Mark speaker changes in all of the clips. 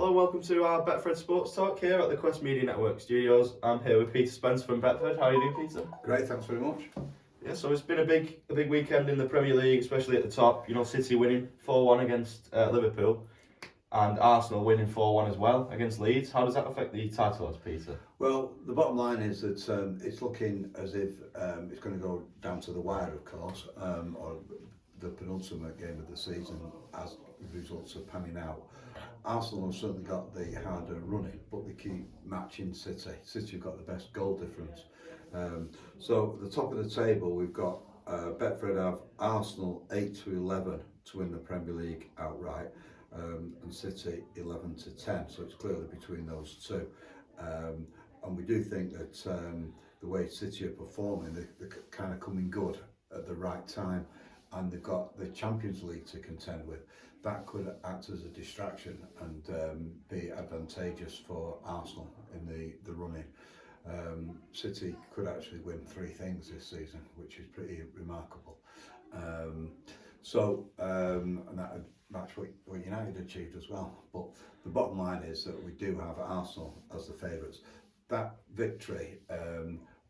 Speaker 1: Hello, welcome to our Betfred Sports Talk here at the Quest Media Network studios. I'm here with Peter Spence from Betfred. How are you doing, Peter?
Speaker 2: Great, thanks very much.
Speaker 1: Yeah, so it's been a big weekend in the Premier League, especially at the top. You know, City winning 4-1 against Liverpool, and Arsenal winning 4-1 as well against Leeds. How does that affect the title odds, Peter?
Speaker 2: Well, the bottom line is that it's looking as if it's going to go down to the wire, of course, or the penultimate game of the season as the results are panning out. Arsenal have certainly got the harder running, but they keep matching City. City have got the best goal difference. So at the top of the table, we've got Betfred have Arsenal 8-11 to win the Premier League outright, and City 11-10. So it's clearly between those two. And we do think that the way City are performing, they're kind of coming good at the right time, and they've got the Champions League to contend with. That could act as a distraction and be advantageous for Arsenal in the running. City could actually win 3 things this season, which is pretty remarkable. And that would match what United achieved as well. But the bottom line is that we do have Arsenal as the favourites. That victory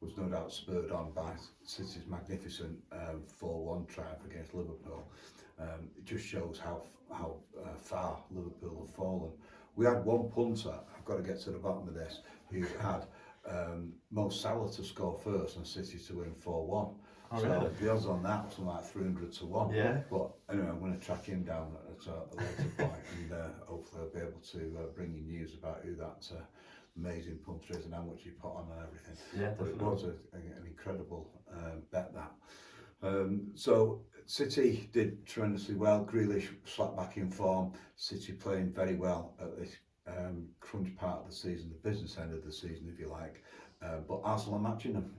Speaker 2: was no doubt spurred on by City's magnificent 4-1 triumph against Liverpool. It just shows how far Liverpool have fallen. We had one punter, I've got to get to the bottom of this, who had Mo Salah to score first and City to win 4-1.
Speaker 1: Oh,
Speaker 2: so
Speaker 1: really?
Speaker 2: the odds on that was like 300 to 1.
Speaker 1: Yeah.
Speaker 2: But anyway, I'm going to track him down at a later point, and hopefully I'll be able to bring you news about who that amazing punter is and how much he put on and everything.
Speaker 1: Yeah,
Speaker 2: but
Speaker 1: definitely.
Speaker 2: it was an incredible bet, that. So City did tremendously well. Grealish slapped back in form. City playing very well at this crunch part of the season, the business end of the season, if you like. But Arsenal are matching them.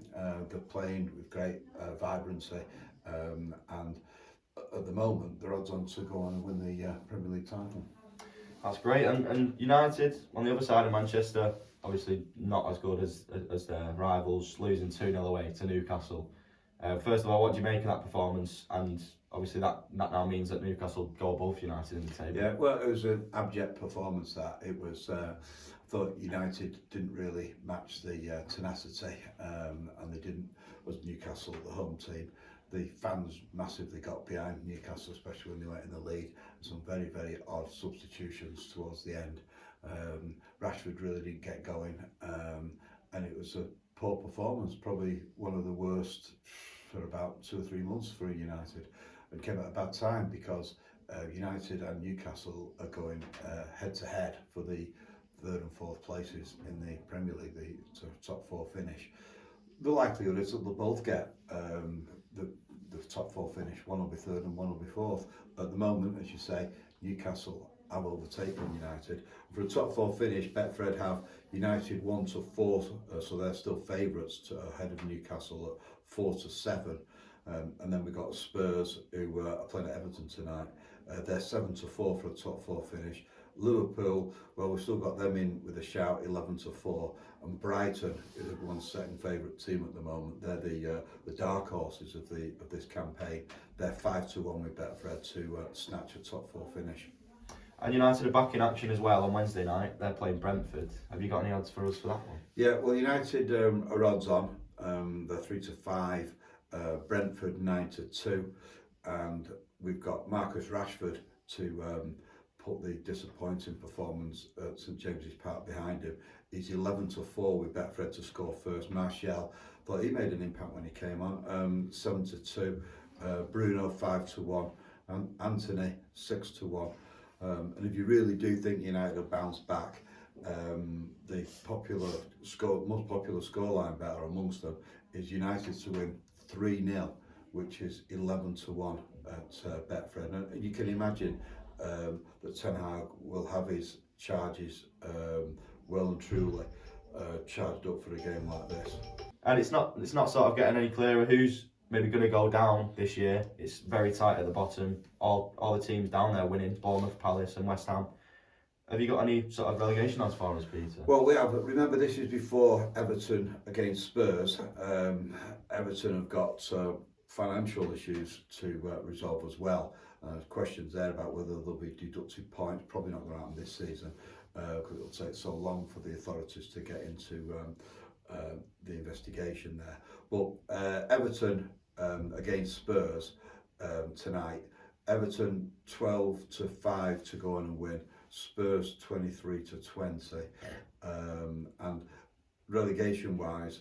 Speaker 2: They're playing with great vibrancy, and at the moment they're odds on to go on and win the Premier League title.
Speaker 1: That's great. And United, on the other side of Manchester, obviously not as good as their rivals, losing 2-0 away to Newcastle. First of all, what do you make of that performance? And obviously that now means that Newcastle go above United in the table.
Speaker 2: Yeah, well, it was an abject performance. That it was. I thought United didn't really match the tenacity, and they didn't. Was Newcastle the home team? The fans massively got behind Newcastle, especially when they went in the lead. Some very, very odd substitutions towards the end. Rashford really didn't get going, and it was a poor performance, probably one of the worst for about 2 or 3 months for United, and came at a bad time because United and Newcastle are going head to head for the 3rd and 4th places in the Premier League, the top 4 finish. The likelihood is that they'll both get the top 4 finish. One will be 3rd and one will be 4th. At the moment, as you say, Newcastle have overtaken United. For a top 4 finish, Betfred have United 1-4, so they're still favourites ahead of Newcastle at 4-7. And then we've got Spurs, who are playing at Everton tonight. They're 7-4 for a top 4 finish. Liverpool, well, we've still got them in with a shout, 11-4. And Brighton is everyone's second favourite team at the moment. They're the dark horses of this campaign. They're 5-1 with Betfred to snatch a top 4 finish.
Speaker 1: And United are back in action as well on Wednesday night. They're playing Brentford. Have you got any odds for us for that one?
Speaker 2: Yeah, well, United are odds on. They're 3-5. Brentford 9-2, and we've got Marcus Rashford to put the disappointing performance at St James's Park behind him. He's 11-4 with Betfred to score first. Martial, thought he made an impact when he came on. 7-2. Bruno 5-1, and Anthony 6-1. And if you really do think United will bounce back, the most popular scoreline better amongst them is United to win 3-0, which is 11-1 at Betfred. And you can imagine that Ten Hag will have his charges well and truly charged up for a game like this.
Speaker 1: And it's not sort of getting any clearer who's maybe going to go down this year. It's very tight at the bottom. All the teams down there winning, Bournemouth, Palace and West Ham. Have you got any sort of relegation odds for us, Peter?
Speaker 2: Well, we have. Remember, this is before Everton against Spurs. Everton have got financial issues to resolve as well. There's questions there about whether there'll be deducted points. Probably not going to happen this season because it'll take so long for the authorities to get into the investigation there. But Everton against Spurs tonight. Everton 12-5 to go on and win. Spurs 23-20. And relegation wise,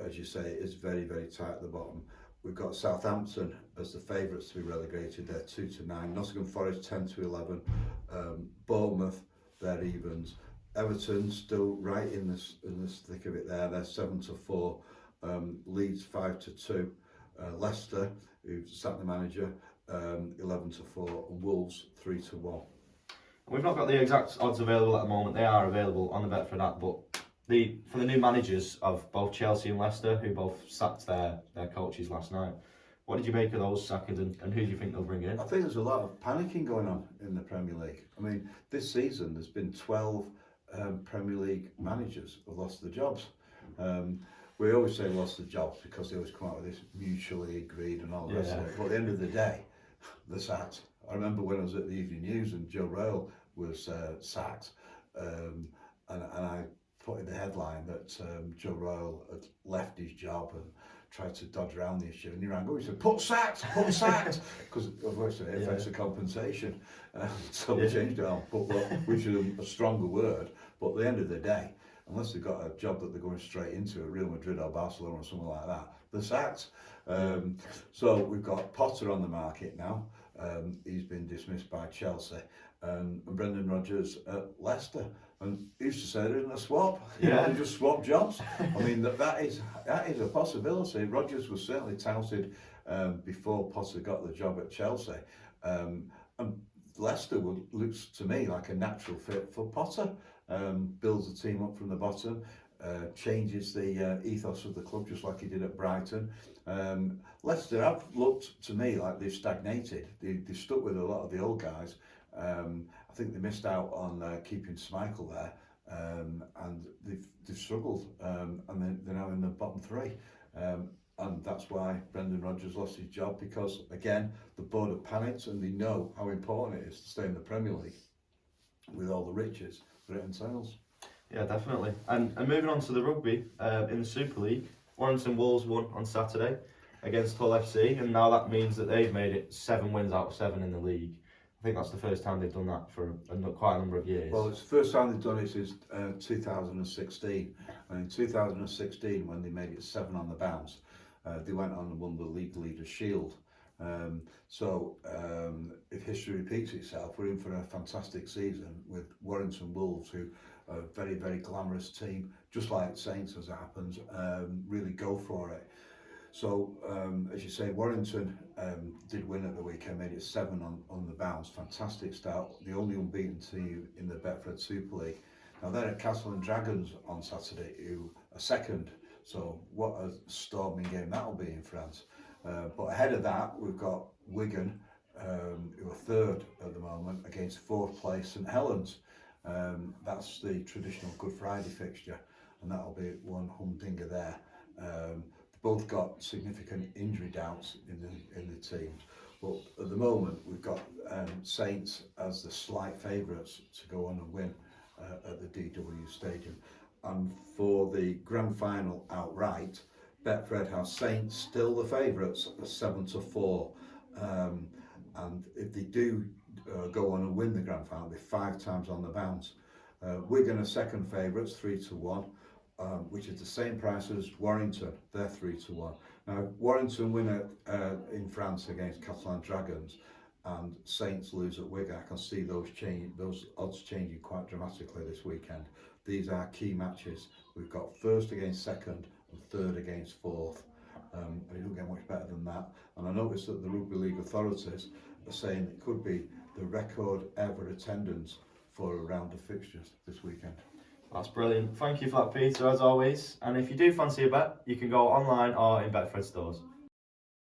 Speaker 2: as you say, it's very, very tight at the bottom. We've got Southampton as the favourites to be relegated. They're 2-9. Nottingham Forest 10-11. Bournemouth, they're evens. Everton still right in this thick of it there. They're 7-4. Leeds 5-2. Leicester, who's sacked the manager, 11-4. And Wolves 3-1.
Speaker 1: We've not got the exact odds available at the moment. They are available on the Betfred app, but for the new managers of both Chelsea and Leicester, who both sacked their coaches last night, what did you make of those sackings, and who do you think they'll bring in?
Speaker 2: I think there's a lot of panicking going on in the Premier League. I mean, this season there's been 12 Premier League managers who've lost their jobs. We always say lost their jobs because they always come out with this mutually agreed and all the rest of it. But at the end of the day, they're sacked. I remember when I was at the Evening News and Joe Royle was sacked, and I put in the headline that Joe Royle had left his job and tried to dodge around the issue, and he rang up and said, put sacked, because obviously it affects the compensation. So we changed it on, which is a stronger word, but at the end of the day, unless they've got a job that they're going straight into at Real Madrid or Barcelona or something like that, they're sacked. So we've got Potter on the market now. He's been dismissed by Chelsea, and Brendan Rodgers at Leicester. And he used to say there isn't a swap. They just swap jobs. I mean, that is a possibility. Rodgers was certainly touted before Potter got the job at Chelsea. And Leicester looks to me like a natural fit for Potter. Builds the team up from the bottom, changes the ethos of the club just like he did at Brighton. Leicester have looked to me like they've stagnated. They've stuck with a lot of the old guys. I think they missed out on keeping Schmeichel there, and they've struggled, and they're now in the bottom three. And that's why Brendan Rodgers lost his job, because again the board have panicked and they know how important it is to stay in the Premier League with all the riches that it entails.
Speaker 1: Yeah, definitely. And moving on to the rugby, in the Super League, Warrington Wolves won on Saturday against Hull FC, and now that means that they've made it 7 wins out of 7 in the league. I think that's the first time they've done that for quite a number of years.
Speaker 2: Well, it's the first time they've done it since 2016. And in 2016, when they made it 7 on the bounce, they went on and won the League Leaders Shield. So if history repeats itself, we're in for a fantastic season with Warrington Wolves, who are a very, very glamorous team, just like Saints as it happens, really go for it. So, as you say, Warrington did win at the weekend, made it 7 on the bounce. Fantastic start, the only unbeaten team in the Betfred Super League. Now they're at Castle and Dragons on Saturday, who are second. So what a storming game that'll be in France. But ahead of that, we've got Wigan, who are third at the moment, against 4th place St Helens. That's the traditional Good Friday fixture, and that'll be one humdinger there. Both got significant injury doubts in the teams, but at the moment we've got Saints as the slight favourites to go on and win at the DW Stadium. And for the grand final outright, Betfred have Saints still the favourites at 7-4, and if they do go on and win the grand final, it'll be 5 times on the bounce. Wigan are second favourites, 3-1. Which is the same price as Warrington, they're 3-1. Now, Warrington win in France against Castle and Dragons, and Saints lose at Wigan. I can see those odds changing quite dramatically this weekend. These are key matches. We've got first against second and third against fourth. And it don't get much better than that. And I noticed that the Rugby League authorities are saying it could be the record ever attendance for a round of fixtures this weekend.
Speaker 1: That's brilliant. Thank you for that, Peter, as always. And if you do fancy a bet, you can go online or in Betfred stores.